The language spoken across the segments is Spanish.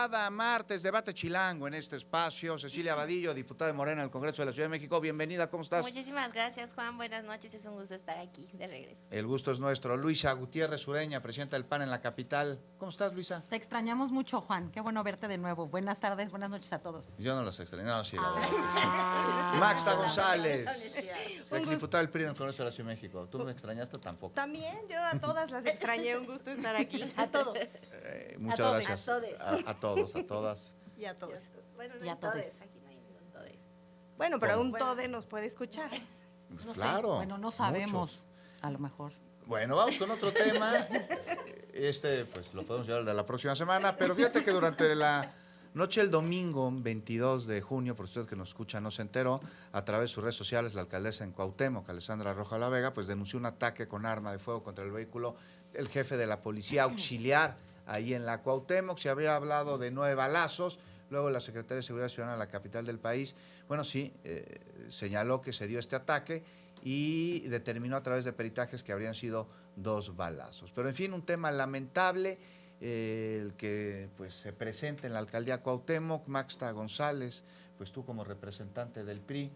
cada martes, debate chilango en este espacio. Cecilia Vadillo, diputada de Morena del Congreso de la Ciudad de México. Bienvenida, ¿cómo estás? Muchísimas gracias, Juan. Buenas noches, es un gusto estar aquí de regreso. El gusto es nuestro. Luisa Gutiérrez Ureña, presidenta del PAN en la capital. ¿Cómo estás, Luisa? Te extrañamos mucho, Juan. Qué bueno verte de nuevo. Buenas tardes, buenas noches a todos. Yo no los extrañé, no, sí, la verdad es que sí. Maxta González, exdiputada del PRI en el Congreso de la Ciudad de México. ¿Tú me extrañaste? Tampoco. También, yo a todas las extrañé, un gusto estar aquí. A todos. Muchas A todos, gracias. a todos, a todas. Y a todos. Bueno, no Y a hay todes, todes. aquí no hay ningún tode. Bueno, pero ¿Cómo? un tode nos puede escuchar. No sé. Claro. Bueno, no sabemos. muchos. A lo mejor. Bueno, vamos con otro tema. Pues lo podemos llevar de la próxima semana, pero fíjate que durante la noche del domingo 22 de junio, por usted que nos escucha no se enteró, a través de sus redes sociales, la alcaldesa en Cuauhtémoc, Alessandra Roja La Vega, pues denunció un ataque con arma de fuego contra el vehículo del jefe de la policía auxiliar ahí en la Cuauhtémoc. Se había hablado de 9 balazos. Luego la Secretaría de Seguridad Ciudadana de la capital del país, bueno, sí, señaló que se dio este ataque y determinó a través de peritajes que habrían sido 2 balazos. Pero en fin, un tema lamentable, el que pues se presenta en la alcaldía Cuauhtémoc. Maxta González, pues tú como representante del PRI,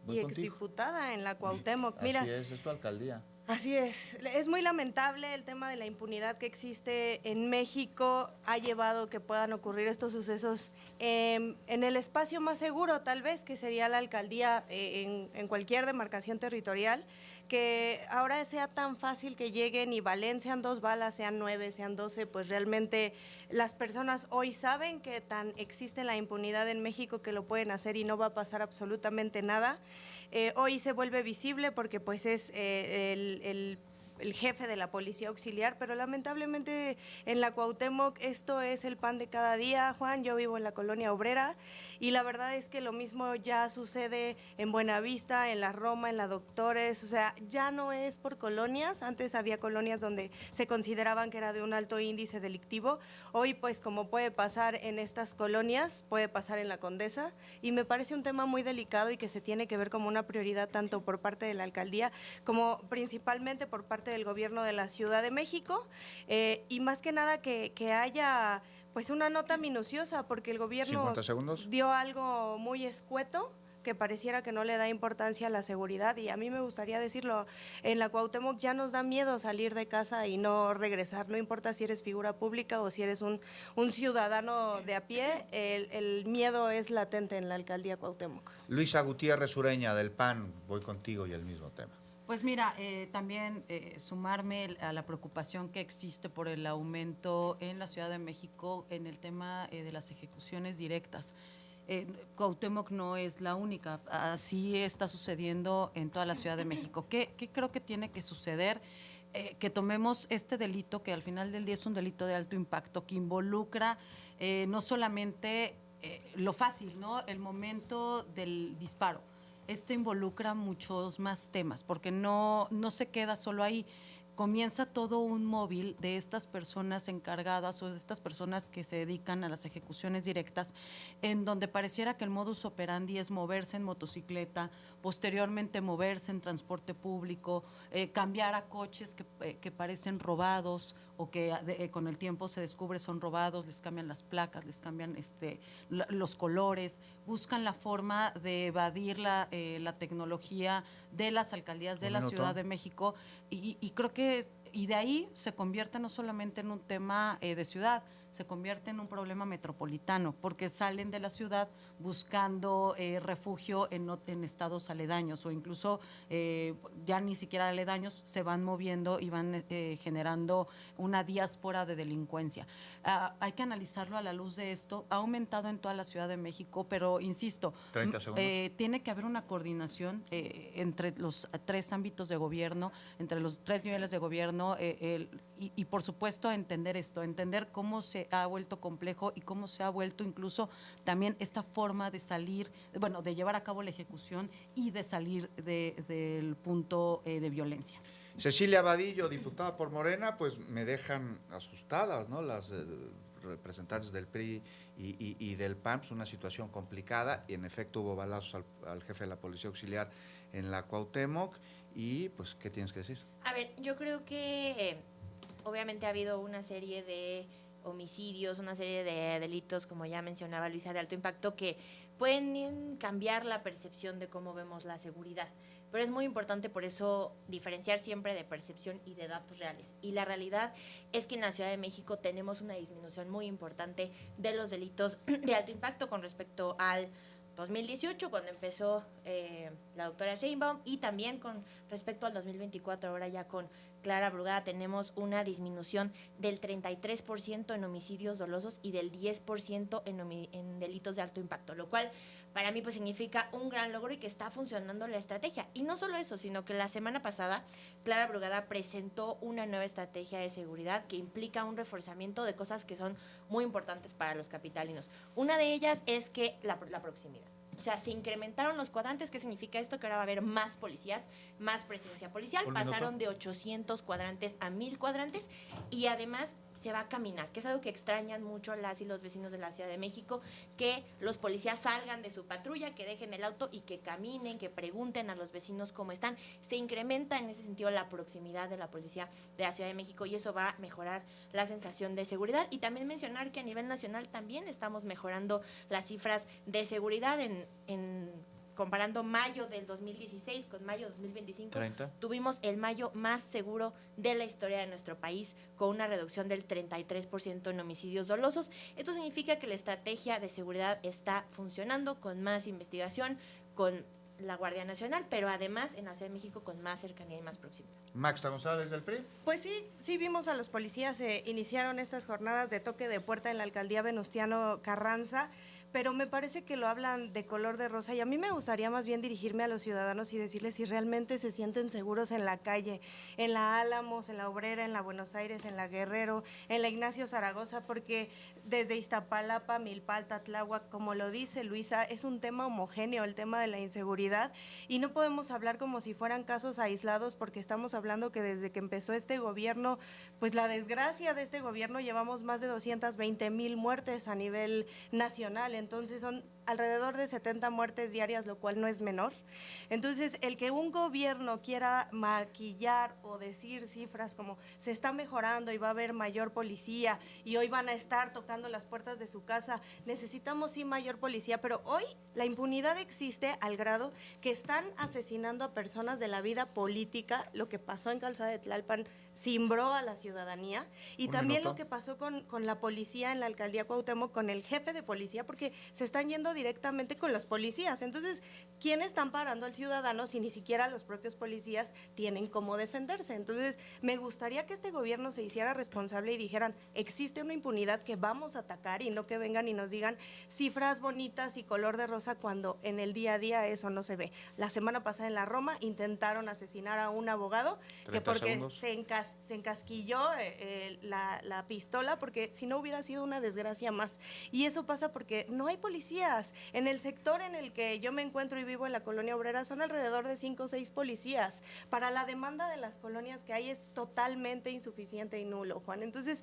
voy Y contigo. exdiputada en la Cuauhtémoc. Mira, Así es tu alcaldía. así es muy lamentable el tema de la impunidad que existe en México, ha llevado que puedan ocurrir estos sucesos en el espacio más seguro, tal vez, que sería la alcaldía en cualquier demarcación territorial, que ahora sea tan fácil que lleguen y valen, sean 2 balas, sean 9, sean 12, pues realmente las personas hoy saben que tan existe la impunidad en México que lo pueden hacer y no va a pasar absolutamente nada. Hoy se vuelve visible porque pues es el jefe de la policía auxiliar, pero lamentablemente en la Cuauhtémoc esto es el pan de cada día, Juan. Yo vivo en la colonia obrera y la verdad es que lo mismo ya sucede en Buenavista, en la Roma, en la Doctores, o sea, ya no es por colonias. Antes había colonias donde se consideraban que era de un alto índice delictivo. Hoy, pues, como puede pasar en estas colonias, puede pasar en la Condesa, y me parece un tema muy delicado y que se tiene que ver como una prioridad tanto por parte de la alcaldía como principalmente por parte del gobierno de la Ciudad de México, y más que nada que haya pues una nota minuciosa, porque el gobierno 50 segundos. dio algo muy escueto que pareciera que no le da importancia a la seguridad, y a mí me gustaría decirlo, en la Cuauhtémoc ya nos da miedo salir de casa y no regresar, no importa si eres figura pública o si eres un ciudadano de a pie, el miedo es latente en la alcaldía Cuauhtémoc. Luisa Gutiérrez Ureña del PAN, voy contigo y el mismo tema. Pues mira, también sumarme a la preocupación que existe por el aumento en la Ciudad de México en el tema de las ejecuciones directas. Cuauhtémoc no es la única, así está sucediendo en toda la Ciudad de México. ¿Qué creo que tiene que suceder? Que tomemos este delito, que al final del día es un delito de alto impacto, que involucra no solamente lo fácil, ¿no? El momento del disparo. Esto involucra muchos más temas, porque no se queda solo ahí. Comienza todo un móvil de estas personas encargadas o de estas personas que se dedican a las ejecuciones directas, en donde pareciera que el modus operandi es moverse en motocicleta, posteriormente moverse en transporte público, cambiar a coches que parecen robados o que con el tiempo se descubre son robados, les cambian las placas, les cambian los colores, buscan la forma de evadir la tecnología de las alcaldías de la Ciudad de México, y creo que de ahí se convierte no solamente en un tema de ciudad, se convierte en un problema metropolitano, porque salen de la ciudad buscando refugio en estados aledaños, o incluso ya ni siquiera aledaños, se van moviendo y van generando una diáspora de delincuencia. Hay que analizarlo a la luz de esto. Ha aumentado en toda la Ciudad de México, pero insisto, 30 segundos. tiene que haber una coordinación entre los 3 ámbitos de gobierno, entre los 3 niveles de gobierno, y por supuesto entender cómo se ha vuelto complejo y cómo se ha vuelto incluso también esta forma de salir, bueno, de llevar a cabo la ejecución y de salir del punto de violencia. Cecilia Vadillo, diputada por Morena, pues me dejan asustadas, ¿no? Las representantes del PRI y del PAN, pues una situación complicada, y en efecto hubo balazos al jefe de la policía auxiliar en la Cuauhtémoc, y pues, ¿qué tienes que decir? A ver, yo creo que obviamente ha habido una serie de homicidios, una serie de delitos, como ya mencionaba Luisa, de alto impacto, que pueden cambiar la percepción de cómo vemos la seguridad. Pero es muy importante por eso diferenciar siempre de percepción y de datos reales. Y la realidad es que en la Ciudad de México tenemos una disminución muy importante de los delitos de alto impacto con respecto al 2018, cuando empezó la doctora Sheinbaum, y también con respecto al 2024, ahora ya con Clara Brugada, tenemos una disminución del 33% en homicidios dolosos y del 10% en delitos de alto impacto, lo cual para mí pues significa un gran logro y que está funcionando la estrategia. Y no solo eso, sino que la semana pasada Clara Brugada presentó una nueva estrategia de seguridad que implica un reforzamiento de cosas que son muy importantes para los capitalinos. Una de ellas es que la proximidad. O sea, se incrementaron los cuadrantes. ¿Qué significa esto? Que ahora va a haber más policías, más presencia policial. Pasaron de 800 cuadrantes a 1000 cuadrantes y además se va a caminar, que es algo que extrañan mucho las y los vecinos de la Ciudad de México, que los policías salgan de su patrulla, que dejen el auto y que caminen, que pregunten a los vecinos cómo están. Se incrementa en ese sentido la proximidad de la policía de la Ciudad de México y eso va a mejorar la sensación de seguridad. Y también mencionar que a nivel nacional también estamos mejorando las cifras de seguridad comparando mayo del 2016 con mayo del 2025, 30. Tuvimos el mayo más seguro de la historia de nuestro país, con una reducción del 33% en homicidios dolosos. Esto significa que la estrategia de seguridad está funcionando, con más investigación, con la Guardia Nacional, pero además en la Ciudad de México con más cercanía y más proximidad. Maxta González del PRI. Pues sí vimos a los policías, iniciaron estas jornadas de toque de puerta en la alcaldía Venustiano Carranza, pero me parece que lo hablan de color de rosa y a mí me gustaría más bien dirigirme a los ciudadanos y decirles si realmente se sienten seguros en la calle, en la Álamos, en la Obrera, en la Buenos Aires, en la Guerrero, en la Ignacio Zaragoza, porque desde Iztapalapa, Milpalta, Tláhuac, como lo dice Luisa, es un tema homogéneo el tema de la inseguridad y no podemos hablar como si fueran casos aislados porque estamos hablando que desde que empezó este gobierno, pues la desgracia de este gobierno, llevamos más de 220,000 muertes a nivel nacional. Entonces son alrededor de 70 muertes diarias, lo cual no es menor. Entonces, el que un gobierno quiera maquillar o decir cifras como se está mejorando y va a haber mayor policía y hoy van a estar tocando las puertas de su casa, necesitamos sí mayor policía, pero hoy la impunidad existe al grado que están asesinando a personas de la vida política. Lo que pasó en Calzada de Tlalpan cimbró a la ciudadanía y también lo que pasó con la policía en la alcaldía Cuauhtémoc, con el jefe de policía, porque se están yendo directamente con los policías. Entonces, ¿quién están parando al ciudadano si ni siquiera los propios policías tienen cómo defenderse? Entonces, me gustaría que este gobierno se hiciera responsable y dijeran, existe una impunidad que vamos a atacar y no que vengan y nos digan cifras bonitas y color de rosa cuando en el día a día eso no se ve. La semana pasada en la Roma intentaron asesinar a un abogado que porque se encasquilló la pistola, porque si no hubiera sido una desgracia más. Y eso pasa porque no hay policías. En el sector en el que yo me encuentro y vivo, en la colonia obrera, son alrededor de 5 o 6 policías. Para la demanda de las colonias que hay es totalmente insuficiente y nulo, Juan. Entonces,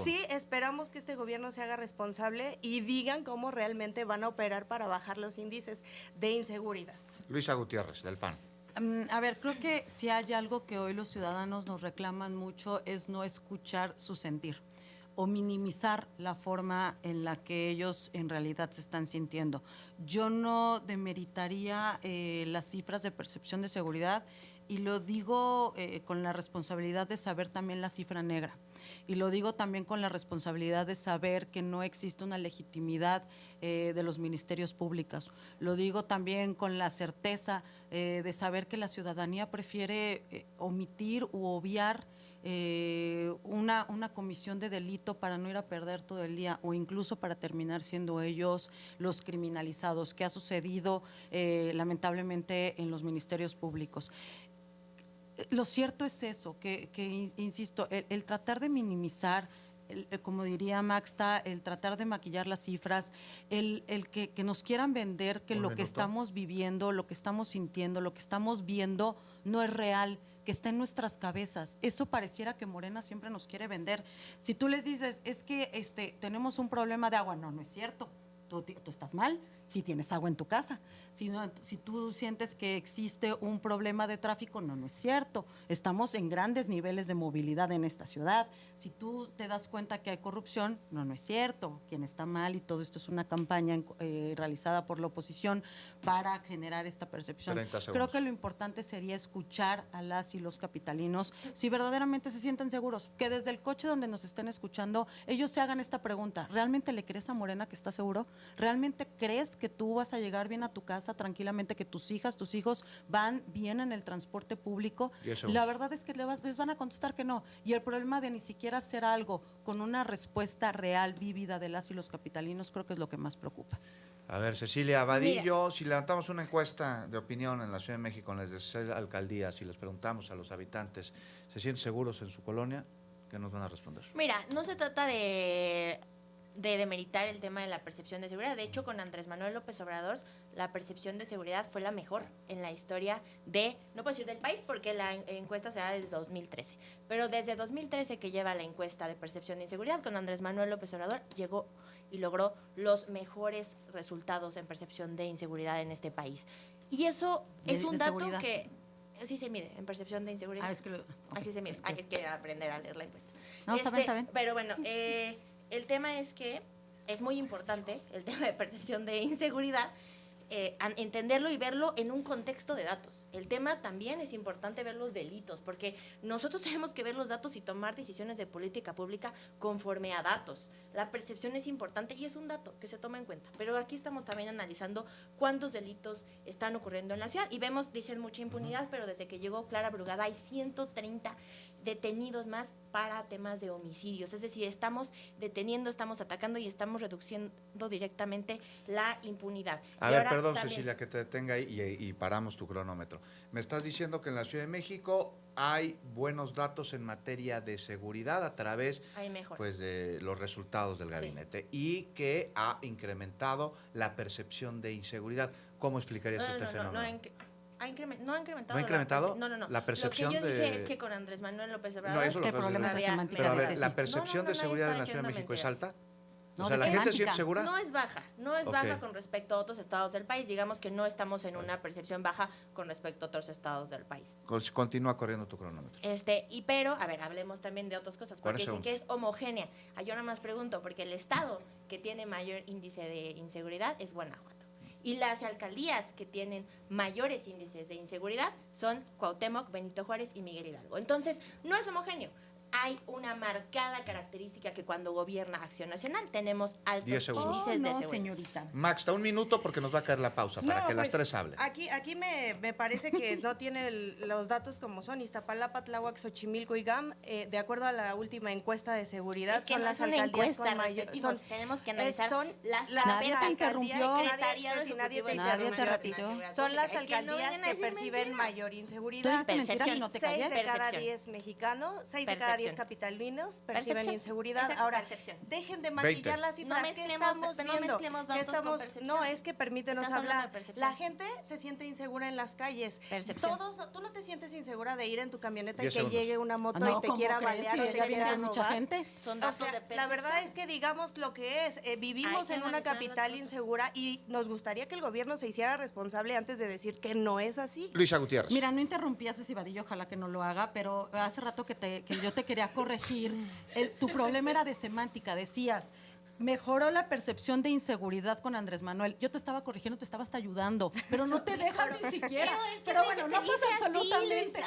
sí esperamos que este gobierno se haga responsable y digan cómo realmente van a operar para bajar los índices de inseguridad. Luisa Gutiérrez, del PAN. A ver, creo que si hay algo que hoy los ciudadanos nos reclaman mucho es no escuchar su sentir o minimizar la forma en la que ellos en realidad se están sintiendo. Yo no demeritaría las cifras de percepción de seguridad y lo digo con la responsabilidad de saber también la cifra negra. Y lo digo también con la responsabilidad de saber que no existe una legitimidad de los ministerios públicos. Lo digo también con la certeza de saber que la ciudadanía prefiere omitir u obviar una comisión de delito para no ir a perder todo el día o incluso para terminar siendo ellos los criminalizados, que ha sucedido lamentablemente en los ministerios públicos. Lo cierto es eso, que insisto, el tratar de minimizar, como diría Maxta, el tratar de maquillar las cifras, el que nos quieran vender que lo que estamos viviendo, lo que estamos sintiendo, lo que estamos viendo no es real, que está en nuestras cabezas. Eso pareciera que Morena siempre nos quiere vender. Si tú les dices, es que tenemos un problema de agua, no es cierto. tú estás mal, si tienes agua en tu casa. Si tú sientes que existe un problema de tráfico, no es cierto. Estamos en grandes niveles de movilidad en esta ciudad. Si tú te das cuenta que hay corrupción, no es cierto. Quien está mal, y todo esto es una campaña realizada por la oposición para generar esta percepción. 30 segundos. Creo que lo importante sería escuchar a las y los capitalinos si verdaderamente se sienten seguros, que desde el coche donde nos estén escuchando, ellos se hagan esta pregunta: ¿realmente le crees a Morena que está seguro? ¿Realmente crees que tú vas a llegar bien a tu casa tranquilamente, que tus hijos van bien en el transporte público? 10 segundos. La verdad es que les van a contestar que no. Y el problema de ni siquiera hacer algo con una respuesta real, vívida de las y los capitalinos, creo que es lo que más preocupa. A ver, Cecilia Vadillo, si levantamos una encuesta de opinión en la Ciudad de México, en las 16 alcaldías, si les preguntamos a los habitantes, ¿se sienten seguros en su colonia? ¿Qué nos van a responder? Mira, no se trata de demeritar el tema de la percepción de seguridad. De hecho, con Andrés Manuel López Obrador, la percepción de seguridad fue la mejor en la historia no puedo decir del país porque la encuesta se da desde 2013, pero desde 2013 que lleva la encuesta de percepción de inseguridad, con Andrés Manuel López Obrador llegó y logró los mejores resultados en percepción de inseguridad en este país. Y eso es un dato seguridad? que así se mide, en percepción de inseguridad. Así se mide. Hay que aprender a leer la encuesta. No, está bien. Pero bueno, el tema es que es muy importante, el tema de percepción de inseguridad, entenderlo y verlo en un contexto de datos. El tema también es importante ver los delitos, porque nosotros tenemos que ver los datos y tomar decisiones de política pública conforme a datos. La percepción es importante y es un dato que se toma en cuenta, pero aquí estamos también analizando cuántos delitos están ocurriendo en la ciudad y vemos, dicen, mucha impunidad, pero desde que llegó Clara Brugada hay 130 detenidos más para temas de homicidios. Es decir, estamos deteniendo, estamos atacando y estamos reduciendo directamente la impunidad. A Y ver, ahora perdón, también, Cecilia, que te detenga ahí y paramos tu cronómetro. Me estás diciendo que en la Ciudad de México hay buenos datos en materia de seguridad a través hay mejor. pues, de los resultados del gabinete y que ha incrementado la percepción de inseguridad. ¿Cómo explicarías este fenómeno? No ha incrementado. ¿No ha incrementado? No. La percepción Lo que yo de... dije es que con Andrés Manuel López Obrador... No, eso Es que lo el problema es la había- semántica Pero a de ver, Ceci. ¿la percepción No, de seguridad en la está Ciudad de México es diciendo alta? No, O sea, de ¿la gente se semántica. siente segura? No es baja Ok. con respecto a otros estados del país. Digamos que no estamos en una percepción baja con respecto a otros estados del país. Continúa corriendo tu cronómetro. Pero, a ver, hablemos también de otras cosas, 40 porque dicen que es segundos. homogénea. Yo nada más pregunto, porque el estado que tiene mayor índice de inseguridad es Guanajuato. Y las alcaldías que tienen mayores índices de inseguridad son Cuauhtémoc, Benito Juárez y Miguel Hidalgo. Entonces, no es homogéneo. Hay una marcada característica que cuando gobierna Acción Nacional tenemos 10 altos segundos. índices de no, seguridad. señorita. Max, está un minuto porque nos va a caer la pausa para No, que las pues, tres hablen. Aquí me parece que no tiene los datos como son. Iztapalapa, Tláhuac, Xochimilco y GAM, de acuerdo a la última encuesta de seguridad, Es que son no las es una alcaldías encuesta, con mayor... repetimos, tenemos que analizar son las Nadie te carpetas. interrumpió. Secretariado Sí, nadie Ejecutivo te de Nadie te Seguridad repitió. Son las Pública. Es que no alcaldías vengan a que decir perciben mentiras. mayor Tú inseguridad. dijiste mentiras y no te 6 callé. de cada Percepción. 10 mexicanos, 6 de cada 10 Percepción. capitalinos perciben Percepción. inseguridad. Exacto, Ahora, percepción. dejen de maquillar 20. las cifras. No ¿Qué mezclemos- estamos no viendo? mezclemos ¿Qué datos con estamos- percepción. No, es que permítenos Estás hablando hablar. de percepción. La gente se siente insegura en las calles. Percepción. Tú no te sientes insegura de ir en tu camioneta y 10 que segundos. llegue una moto No, y te ¿cómo quiera crees? balear Sí, o te ella viene quiera con mucha robar. gente. Son O datos sea, de percepción. la verdad es que digamos lo que es. Vivimos Hay que en una analizar las capital cosas. insegura y nos gustaría que el gobierno se hiciera responsable antes de decir que no es así. Luisa Gutiérrez. Mira, no interrumpí a Ceci Vadillo, ojalá que no lo haga, pero hace rato que yo te quería corregir. Tu problema era de semántica, decías, mejoró la percepción de inseguridad con Andrés Manuel. Yo te estaba corrigiendo, te estaba hasta ayudando, pero no te dejas ni siquiera. Pero bueno, no pasa absolutamente.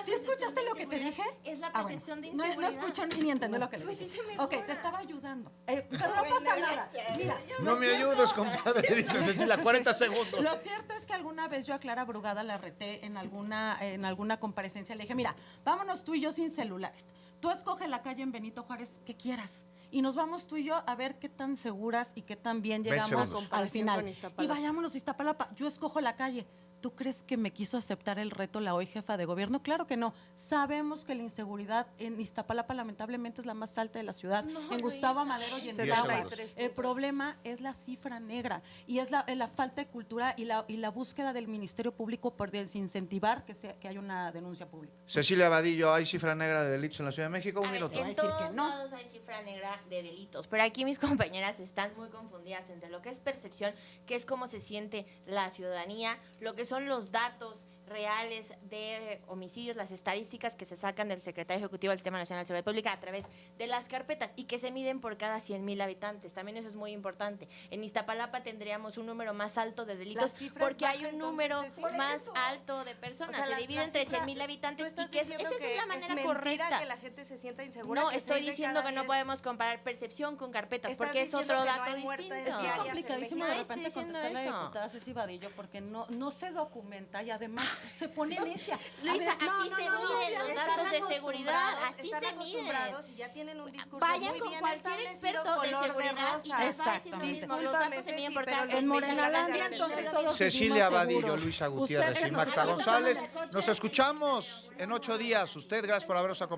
¿Sí escuchaste lo que te dije? Es la Ah, bueno. percepción de No inseguridad. escuchó ni entendió lo que le Pues dije. sí se mejora. Ok, te estaba ayudando. Pero no pasa nada. Mira, No lo me cierto- ayudes, compadre, dice Cecilia, 40 segundos. Lo cierto es que alguna vez yo a Clara Brugada la reté en alguna comparecencia. Le dije, mira, vámonos tú y yo sin celulares. Tú escoge la calle en Benito Juárez que quieras. Y nos vamos tú y yo a ver qué tan seguras y qué tan bien 20 llegamos segundos. al Comparación final. con Y Iztapalapa. vayámonos a Iztapalapa. Yo escojo la calle. ¿tú crees que me quiso aceptar el reto la hoy jefa de gobierno? Claro que no. Sabemos que la inseguridad en Iztapalapa lamentablemente es la más alta de la ciudad, en Gustavo Madero y en Tláhuac. El problema es la cifra negra y es la falta de cultura y la búsqueda del Ministerio Público por desincentivar que haya una denuncia pública. Cecilia Vadillo, ¿hay cifra negra de delitos en la Ciudad de México? Un minuto. En todos lados hay cifra negra de delitos, pero aquí mis compañeras están muy confundidas entre lo que es percepción, que es cómo se siente la ciudadanía, lo que son los datos reales de homicidios, las estadísticas que se sacan del Secretario Ejecutivo del Sistema Nacional de Seguridad Pública a través de las carpetas y que se miden por cada 100,000 habitantes. También eso es muy importante. En Iztapalapa tendríamos un número más alto de delitos porque hay un número más alto de personas. Se divide entre 100,000 habitantes y que esa es la manera correcta. Que la gente se sienta insegura. No, estoy diciendo que no podemos comparar percepción con carpetas porque es otro dato distinto. Es complicadísimo de repente diciendo contestarle a la eso. diputada Ceci Vadillo porque no se documenta y además se pone necia. Luisa, así se miden los datos de seguridad, así están se miden. acostumbrados y ya tienen un discurso Vayan muy con bien cualquier establecido, experto de color seguridad rosa. y les va a decir lo mismo. Los datos se miden por cada En Morenalandia entonces todos Cecilia vivimos Vadillo, seguros. Luisa Gutiérrez Ustedes y nos Magda escuchan González. en el coche. Nos escuchamos en 8 días. Usted, gracias por habernos acompañado.